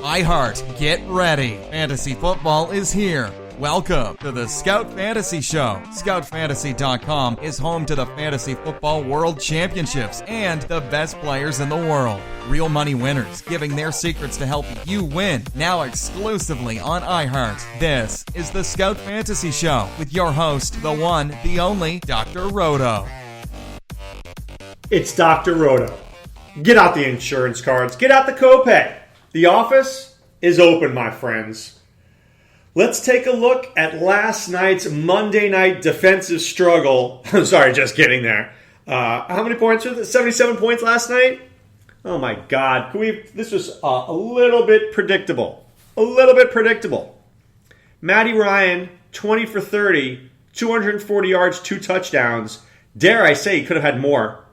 iHeart, get ready. Fantasy football is here. Welcome to the Scout Fantasy Show. ScoutFantasy.com is home to the Fantasy Football World Championships and the best players in the world. Real money winners giving their secrets to help you win. Now exclusively on iHeart. This is the Scout Fantasy Show with your host, the one, the only, Dr. Roto. It's Dr. Roto. Get out the insurance cards. Get out the copay. The office is open, my friends. Let's take a look at last night's Monday night defensive struggle. I'm sorry, just kidding there. How many points was it? 77 points last night? Oh my God. This was a little bit predictable. Matty Ryan, 20 for 30, 240 yards, 2 touchdowns. Dare I say he could have had more.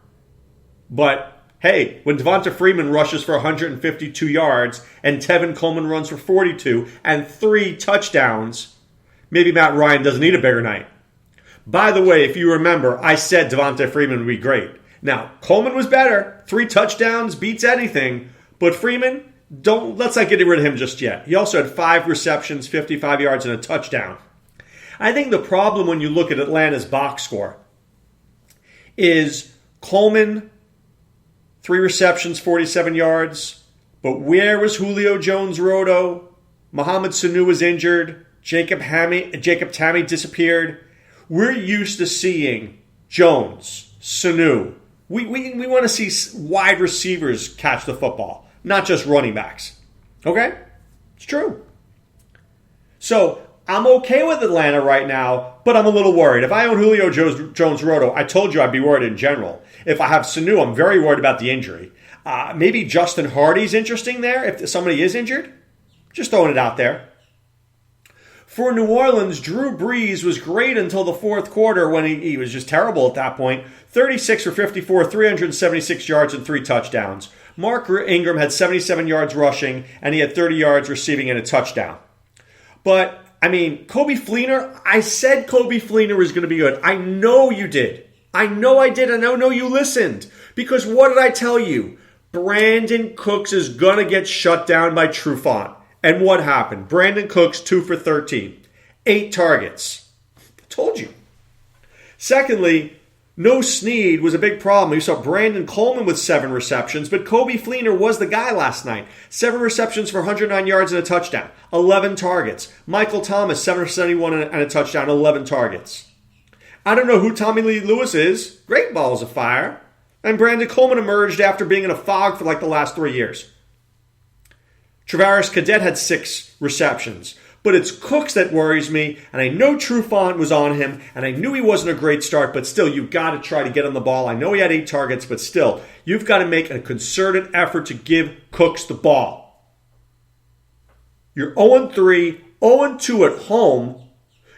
But hey, when Devonta Freeman rushes for 152 yards and Tevin Coleman runs for 42 and 3 touchdowns, maybe Matt Ryan doesn't need a bigger night. By the way, if you remember, I said Devonta Freeman would be great. Now, Coleman was better. 3 touchdowns beats anything. But Freeman, let's not get rid of him just yet. He also had 5 receptions, 55 yards, and a touchdown. I think the problem when you look at Atlanta's box score is Coleman, 3 receptions, 47 yards. But where was Julio Jones Roto? Mohamed Sanu was injured. Jacob Tamme disappeared. We're used to seeing Jones, Sanu. We want to see wide receivers catch the football, not just running backs. Okay? It's true. So I'm okay with Atlanta right now, but I'm a little worried. If I own Julio Jones Roto, I told you I'd be worried in general. If I have Sanu, I'm very worried about the injury. Maybe Justin Hardy's interesting there if somebody is injured. Just throwing it out there. For New Orleans, Drew Brees was great until the fourth quarter when he was just terrible at that point. 36 for 54, 376 yards and 3 touchdowns. Mark Ingram had 77 yards rushing, and he had 30 yards receiving and a touchdown. But Coby Fleener, I said Coby Fleener was going to be good. I know you did. I know I did. I know you listened. Because what did I tell you? Brandon Cooks is going to get shut down by Trufant. And what happened? Brandon Cooks, 2 for 13. 8 targets. I told you. Secondly, no Snead was a big problem. You saw Brandon Coleman with 7 receptions, but Coby Fleener was the guy last night. 7 receptions for 109 yards and a touchdown. 11 targets. Michael Thomas, 7 for 71 and a touchdown. 11 targets. I don't know who Tommy Lee Lewis is. Great balls of fire. And Brandon Coleman emerged after being in a fog for like the last 3 years. Travaris Cadet had 6 receptions. But it's Cooks that worries me, and I know Trufant was on him, and I knew he wasn't a great start, but still, you've got to try to get on the ball. I know he had 8 targets, but still, you've got to make a concerted effort to give Cooks the ball. You're 0-3, 0-2 at home.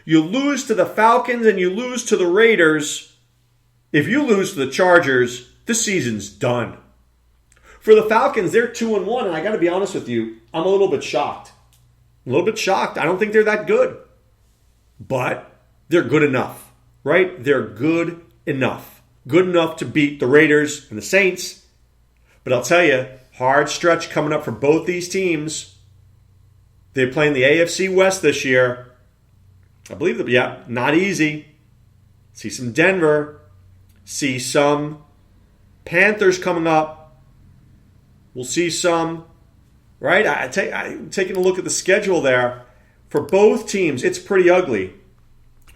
You lose to the Falcons and you lose to the Raiders. If you lose to the Chargers, this season's done. For the Falcons, they're 2-1, and I got to be honest with you, I'm a little bit shocked. I don't think they're that good. But they're good enough, right? They're good enough. Good enough to beat the Raiders and the Saints. But I'll tell you, hard stretch coming up for both these teams. They're playing the AFC West this year. I believe that, not easy. See some Denver. See some Panthers coming up. We'll see some, right? I'm taking a look at the schedule there. For both teams, it's pretty ugly.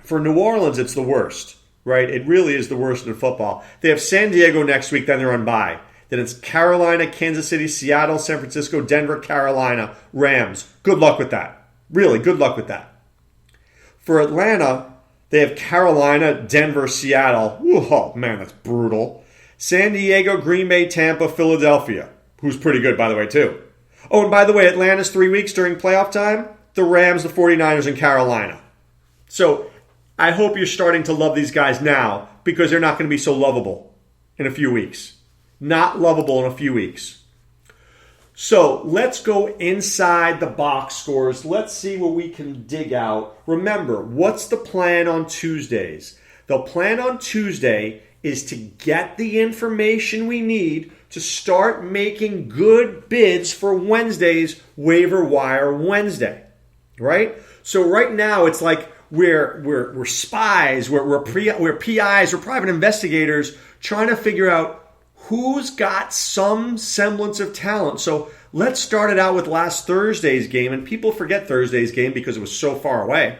For New Orleans, it's the worst, right? It really is the worst in football. They have San Diego next week, then they're on bye. Then it's Carolina, Kansas City, Seattle, San Francisco, Denver, Carolina, Rams. Good luck with that. Really, good luck with that. For Atlanta, they have Carolina, Denver, Seattle. Ooh, oh, man, that's brutal. San Diego, Green Bay, Tampa, Philadelphia, who's pretty good, by the way, too. Oh, and by the way, Atlanta's 3 weeks during playoff time. The Rams, the 49ers, and Carolina. So I hope you're starting to love these guys now because they're not going to be so lovable in a few weeks. Not lovable in a few weeks. So let's go inside the box scores. Let's see what we can dig out. Remember, what's the plan on Tuesdays? The plan on Tuesday is to get the information we need to start making good bids for Wednesday's Waiver Wire Wednesday, right? So right now it's like we're spies, we're PIs, we're private investigators trying to figure out who's got some semblance of talent. So let's start it out with last Thursday's game, and people forget Thursday's game because it was so far away,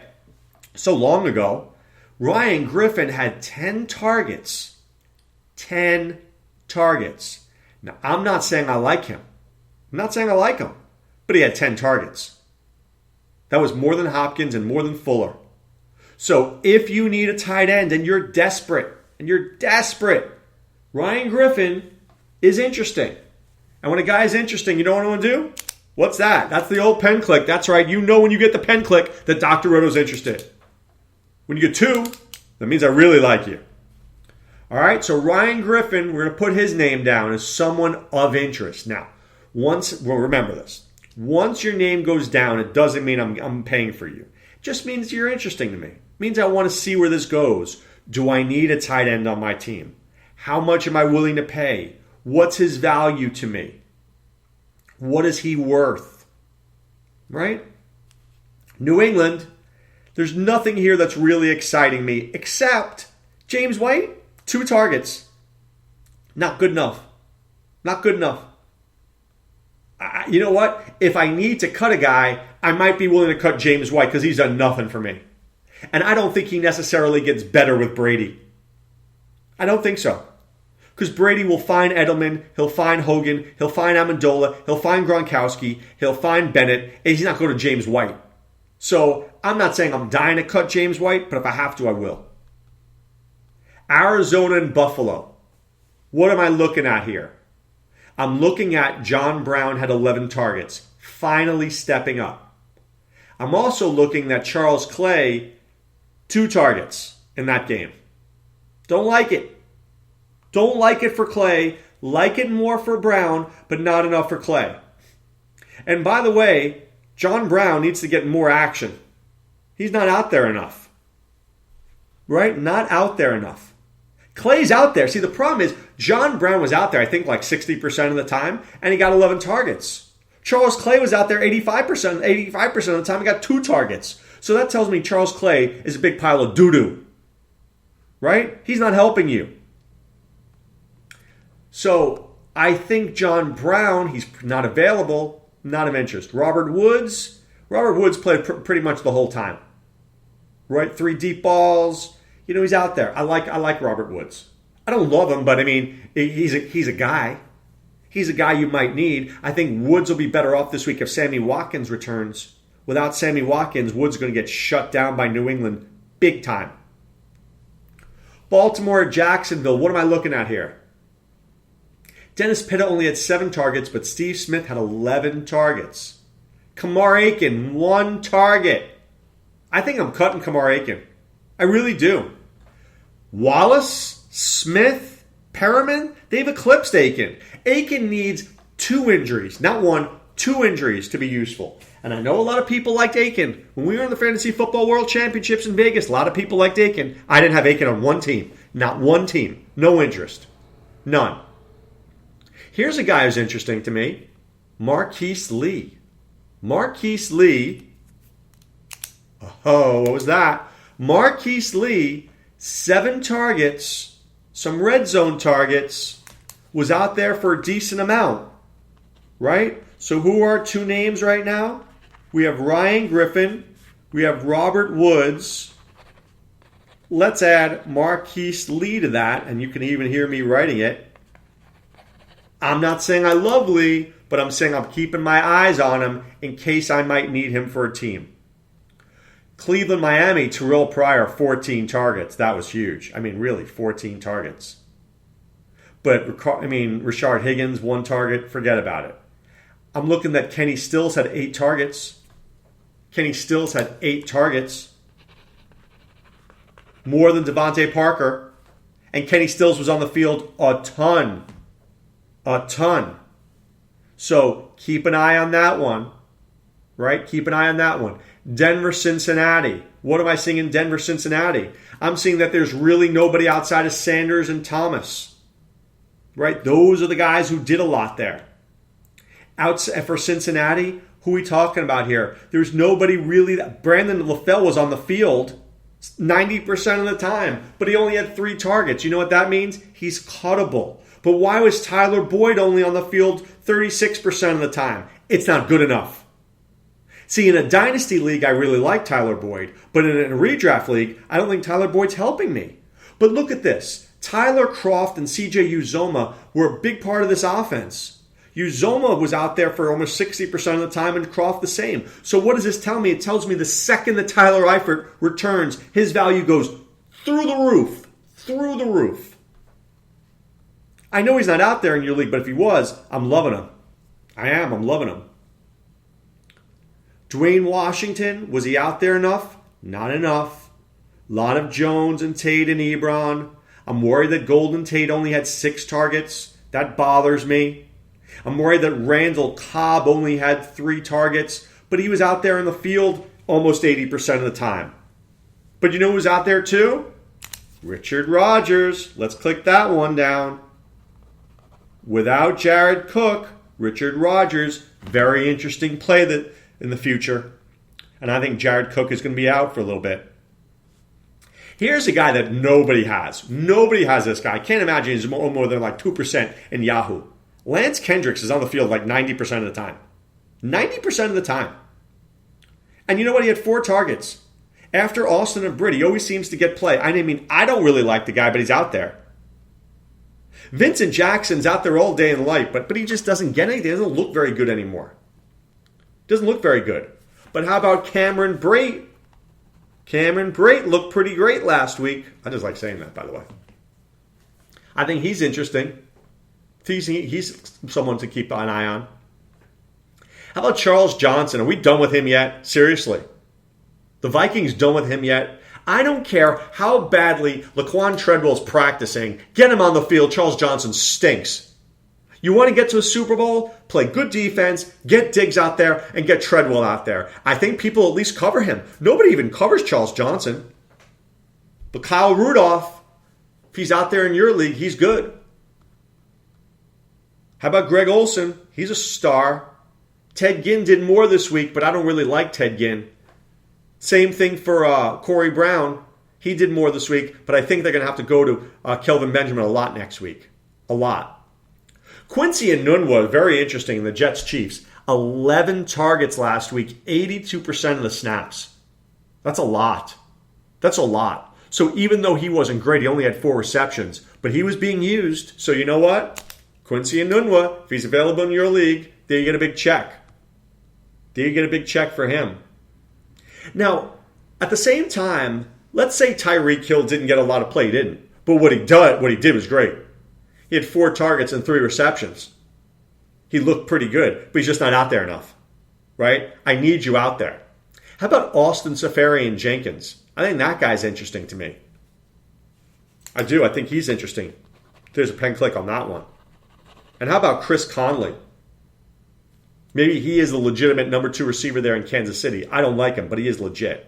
so long ago. Ryan Griffin had 10 targets. 10 targets. Now, I'm not saying I like him. But he had 10 targets. That was more than Hopkins and more than Fuller. So if you need a tight end and you're desperate, Ryan Griffin is interesting. And when a guy is interesting, you know what I want to do? What's that? That's the old pen click. That's right. You know when you get the pen click that Dr. Roto's interested. When you get 2, that means I really like you. All right, so Ryan Griffin, we're going to put his name down as someone of interest. Now, remember this. Once your name goes down, it doesn't mean I'm paying for you. It just means you're interesting to me. It means I want to see where this goes. Do I need a tight end on my team? How much am I willing to pay? What's his value to me? What is he worth? Right? New England, there's nothing here that's really exciting me except James White, 2 targets. Not good enough. You know what? If I need to cut a guy, I might be willing to cut James White because he's done nothing for me. And I don't think he necessarily gets better with Brady. I don't think so. Because Brady will find Edelman, he'll find Hogan, he'll find Amendola, he'll find Gronkowski, he'll find Bennett, and he's not going to James White. So I'm not saying I'm dying to cut James White, but if I have to, I will. Arizona and Buffalo. What am I looking at here? I'm looking at John Brown had 11 targets, finally stepping up. I'm also looking at Charles Clay, 2 targets in that game. Don't like it. Don't like it for Clay. Like it more for Brown, but not enough for Clay. And by the way, John Brown needs to get more action. He's not out there enough. Right? Not out there enough. Clay's out there. See, the problem is John Brown was out there, I think, like 60% of the time, and he got 11 targets. Charles Clay was out there 85% of the time, he got 2 targets. So that tells me Charles Clay is a big pile of doo-doo. Right? He's not helping you. So I think John Brown, he's not available, not of interest. Robert Woods played pretty much the whole time. Right? 3 deep balls. You know, he's out there. I like Robert Woods. I don't love him, but I mean, he's a guy. He's a guy you might need. I think Woods will be better off this week if Sammy Watkins returns. Without Sammy Watkins, Woods is going to get shut down by New England big time. Baltimore at Jacksonville. What am I looking at here? Dennis Pitta only had 7 targets, but Steve Smith had 11 targets. Kamar Aiken, 1 target. I think I'm cutting Kamar Aiken. I really do. Wallace, Smith, Perriman, they've eclipsed Aiken. Aiken needs 2 injuries, not 1, 2 injuries to be useful. And I know a lot of people liked Aiken. When we were in the Fantasy Football World Championships in Vegas, a lot of people liked Aiken. I didn't have Aiken on 1 team. Not 1 team. No interest. None. Here's a guy who's interesting to me. Marqise Lee. Marqise Lee. Oh, what was that? Marqise Lee, 7 targets, some red zone targets, was out there for a decent amount. Right? So who are 2 names right now? We have Ryan Griffin. We have Robert Woods. Let's add Marqise Lee to that, and you can even hear me writing it. I'm not saying I love Lee, but I'm saying I'm keeping my eyes on him in case I might need him for a team. Cleveland, Miami, Terrell Pryor, 14 targets. That was huge. I mean, really, 14 targets. But, Rashard Higgins, 1 target. Forget about it. I'm looking that Kenny Stills had 8 targets. More than Devontae Parker. And Kenny Stills was on the field a ton. So keep an eye on that one. Right? Keep an eye on that one. Denver, Cincinnati. What am I seeing in Denver, Cincinnati? I'm seeing that there's really nobody outside of Sanders and Thomas. right? Those are the guys who did a lot there. Outside for Cincinnati, who are we talking about here? There's nobody really. Brandon LaFell was on the field 90% of the time, but he only had 3 targets. You know what that means? He's cuttable. But why was Tyler Boyd only on the field 36% of the time? It's not good enough. See, in a dynasty league, I really like Tyler Boyd, but in a redraft league, I don't think Tyler Boyd's helping me. But look at this. Tyler Kroft and CJ Uzomah were a big part of this offense. Uzomah was out there for almost 60% of the time and Kroft the same. So what does this tell me? It tells me the second that Tyler Eifert returns, his value goes through the roof. Through the roof. I know he's not out there in your league, but if he was, I'm loving him. I'm loving him. Dwayne Washington, was he out there enough? Not enough. A lot of Jones and Tate and Ebron. I'm worried that Golden Tate only had 6 targets. That bothers me. I'm worried that Randall Cobb only had 3 targets, but he was out there in the field almost 80% of the time. But you know who's out there too? Richard Rodgers. Let's click that one down. Without Jared Cook, Richard Rodgers, very interesting play that in the future. And I think Jared Cook is going to be out for a little bit. Here's a guy that nobody has. Nobody has this guy. I can't imagine he's more than like 2% in Yahoo. Lance Kendricks is on the field like 90% of the time. 90% of the time. And you know what? He had 4 targets. After Austin and Britt, he always seems to get play. I mean, I don't really like the guy, but he's out there. Vincent Jackson's out there all day in the light, but he just doesn't get anything. He doesn't look very good anymore. Doesn't look very good. But how about Cameron Brate? Cameron Brate looked pretty great last week. I just like saying that, by the way. I think he's interesting. He's someone to keep an eye on. How about Charles Johnson? Are we done with him yet? Seriously. The Vikings done with him yet? I don't care how badly Laquan Treadwell's practicing. Get him on the field. Charles Johnson stinks. You want to get to a Super Bowl? Play good defense, get Diggs out there, and get Treadwell out there. I think people at least cover him. Nobody even covers Charles Johnson. But Kyle Rudolph, if he's out there in your league, he's good. How about Greg Olsen? He's a star. Ted Ginn did more this week, but I don't really like Ted Ginn. Same thing for Corey Brown. He did more this week, but I think they're going to have to go to Kelvin Benjamin a lot next week. A lot. Quincy Enunwa, very interesting in the Jets-Chiefs. 11 targets last week, 82% of the snaps. That's a lot. That's a lot. So even though he wasn't great, he only had 4 receptions, but he was being used. So you know what? Quincy Enunwa, if he's available in your league, there you get a big check. There you get a big check for him. Now, at the same time, let's say Tyreek Hill didn't get a lot of play. He didn't. But what he did was great. He had 4 targets and 3 receptions. He looked pretty good, but he's just not out there enough. Right? I need you out there. How about Austin Seferian-Jenkins? I think that guy's interesting to me. I do. I think he's interesting. There's a pen click on that one. And how about Chris Conley? Maybe he is the legitimate number 2 receiver there in Kansas City. I don't like him, but he is legit.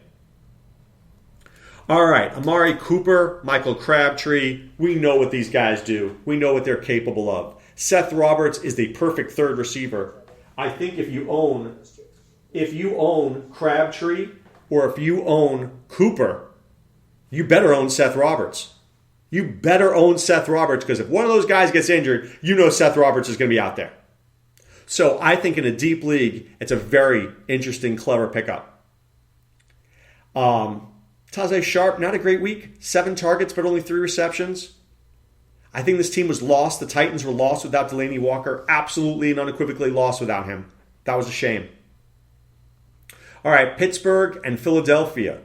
All right, Amari Cooper, Michael Crabtree. We know what these guys do. We know what they're capable of. Seth Roberts is the perfect 3rd receiver. I think if you own Crabtree or if you own Cooper, you better own Seth Roberts. You better own Seth Roberts because if one of those guys gets injured, you know Seth Roberts is going to be out there. So I think in a deep league, it's a very interesting, clever pickup. Tajay Sharp, not a great week. 7 targets, but only 3 receptions. I think this team was lost. The Titans were lost without Delaney Walker. Absolutely and unequivocally lost without him. That was a shame. All right, Pittsburgh and Philadelphia.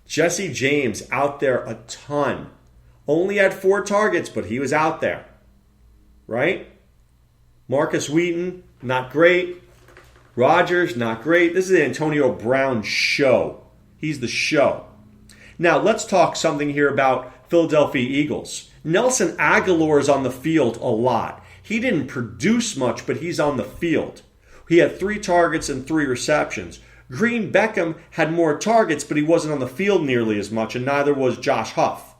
Jesse James out there a ton. Only had 4 targets, but he was out there. Right? Marcus Wheaton, not great. Rodgers, not great. This is the Antonio Brown show. He's the show. Now, let's talk something here about Philadelphia Eagles. Nelson Aguilar is on the field a lot. He didn't produce much, but he's on the field. He had 3 targets and 3 receptions. Green Beckham had more targets, but he wasn't on the field nearly as much, and neither was Josh Huff.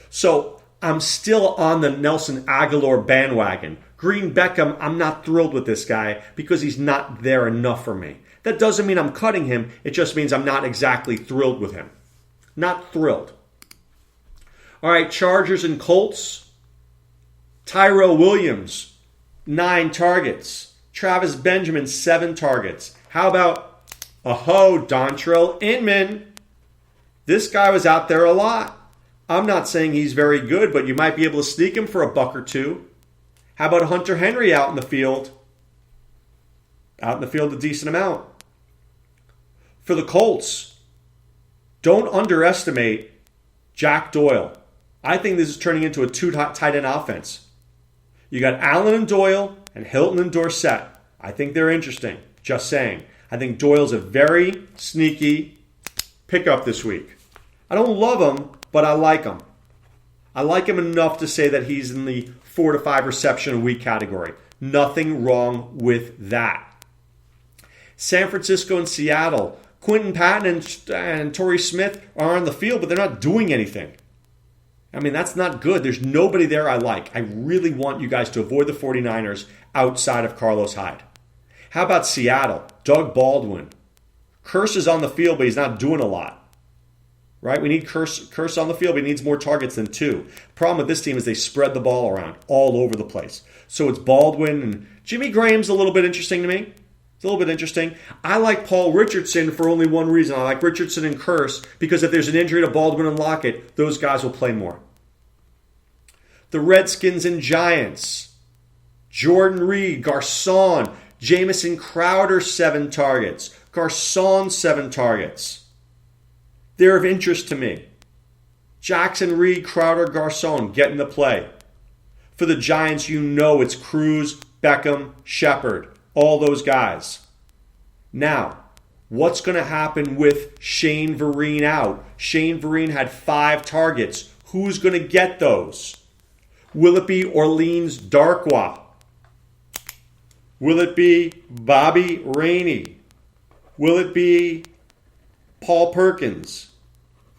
So I'm still on the Nelson Aguilar bandwagon. Green Beckham, I'm not thrilled with this guy because he's not there enough for me. That doesn't mean I'm cutting him. It just means I'm not exactly thrilled with him. Not thrilled. All right, Chargers and Colts. Tyrell Williams, 9 targets. Travis Benjamin, 7 targets. How about Dontrell Inman? This guy was out there a lot. I'm not saying he's very good, but you might be able to sneak him for $1 or $2. How about Hunter Henry out in the field? Out in the field a decent amount. For the Colts, don't underestimate Jack Doyle. I think this is turning into a 2 tight end offense. You got Allen and Doyle and Hilton and Dorsett. I think they're interesting. Just saying. I think Doyle's a very sneaky pickup this week. I don't love him, but I like him. I like him enough to say that he's in the 4 to 5 reception a week category. Nothing wrong with that. San Francisco and Seattle. Quentin Patton and Torrey Smith are on the field, but they're not doing anything. I mean, that's not good. There's nobody there I like. I really want you guys to avoid the 49ers outside of Carlos Hyde. How about Seattle? Doug Baldwin. Curse is on the field, but he's not doing a lot. Right? We need Curse on the field, but he needs more targets than 2. Problem with this team is they spread the ball around all over the place. So it's Baldwin and Jimmy Graham's a little bit interesting to me. It's a little bit interesting. I like Paul Richardson for only one reason. I like Richardson and Curse because if there's an injury to Baldwin and Lockett, those guys will play more. The Redskins and Giants. Jordan Reed, Garcon, Jamison Crowder, 7 targets. Garcon, 7 targets. They're of interest to me. Jackson, Reed, Crowder, Garcon getting the play. For the Giants, you know it's Cruz, Beckham, Shepard. All those guys. Now, what's going to happen with Shane Vereen out? Shane Vereen had 5 targets. Who's going to get those? Will it be Orleans Darkwa? Will it be Bobby Rainey? Will it be Paul Perkins?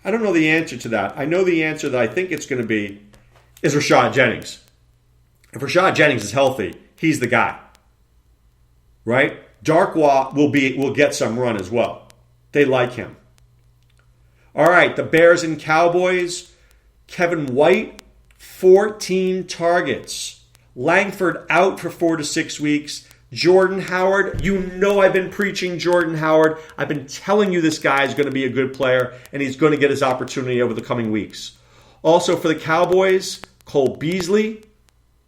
I don't know the answer to that. I know the answer that I think it's going to be is Rashad Jennings. If Rashad Jennings is healthy, he's the guy. Right? Darkwa will get some run as well. They like him. All right, the Bears and Cowboys. Kevin White, 14 targets. Langford out for 4 to 6 weeks. Jordan Howard, you know I've been preaching Jordan Howard. I've been telling you this guy is going to be a good player, and he's going to get his opportunity over the coming weeks. Also for the Cowboys, Cole Beasley,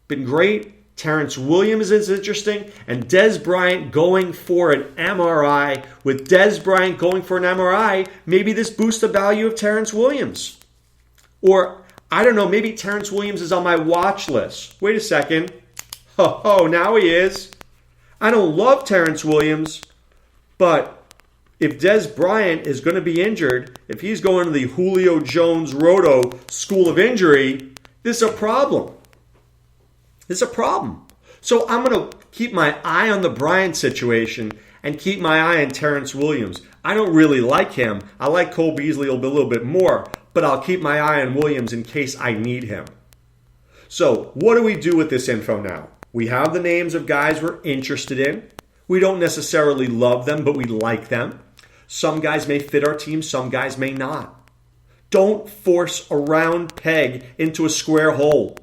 been great. Terrence Williams is interesting. And Dez Bryant going for an MRI. With Dez Bryant going for an MRI, maybe this boosts the value of Terrence Williams. Or, I don't know, maybe Terrence Williams is on my watch list. Wait a second. Oh, now he is. I don't love Terrence Williams, but if Dez Bryant is going to be injured, if he's going to the Julio Jones Roto School of Injury, this is a problem. It's a problem. So I'm going to keep my eye on the Bryant situation and keep my eye on Terrence Williams. I don't really like him. I like Cole Beasley a little bit more, but I'll keep my eye on Williams in case I need him. So what do we do with this info now? We have the names of guys we're interested in. We don't necessarily love them, but we like them. Some guys may fit our team, some guys may not. Don't force a round peg into a square hole.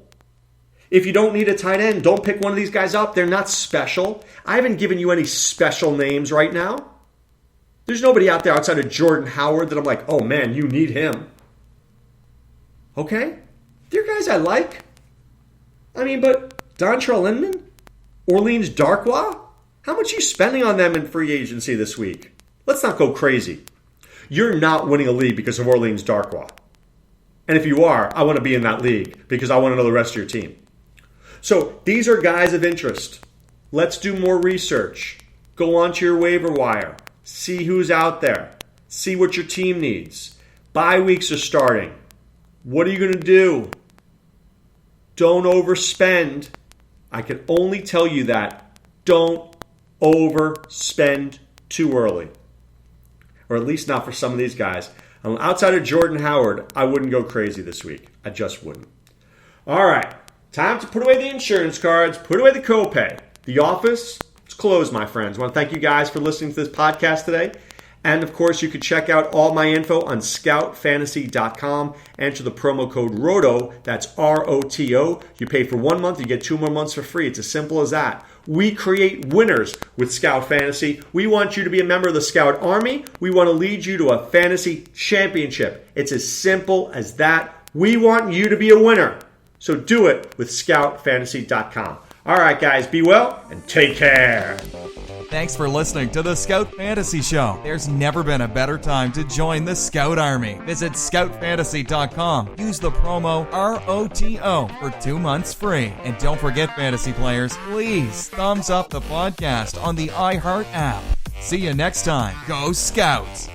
If you don't need a tight end, don't pick one of these guys up. They're not special. I haven't given you any special names right now. There's nobody out there outside of Jordan Howard that I'm like, oh man, you need him. Okay? They're guys I like. I mean, but Dontrell Inman? Orleans Darkwa? How much are you spending on them in free agency this week? Let's not go crazy. You're not winning a league because of Orleans Darkwa. And if you are, I want to be in that league because I want to know the rest of your team. So these are guys of interest. Let's do more research. Go onto your waiver wire. See who's out there. See what your team needs. Bye weeks are starting. What are you going to do? Don't overspend. I can only tell you that. Don't overspend too early. Or at least not for some of these guys. Outside of Jordan Howard, I wouldn't go crazy this week. I just wouldn't. All right, time to put away the insurance cards, put away the copay. The office is closed, my friends. I want to thank you guys for listening to this podcast today. And, of course, you can check out all my info on scoutfantasy.com. Enter the promo code ROTO. That's ROTO. You pay for 1 month, you get 2 more months for free. It's as simple as that. We create winners with Scout Fantasy. We want you to be a member of the Scout Army. We want to lead you to a fantasy championship. It's as simple as that. We want you to be a winner. So do it with scoutfantasy.com. All right, guys, be well and take care. Thanks for listening to the Scout Fantasy Show. There's never been a better time to join the Scout Army. Visit scoutfantasy.com. Use the promo ROTO for 2 months free. And don't forget, fantasy players, please thumbs up the podcast on the iHeart app. See you next time. Go Scouts!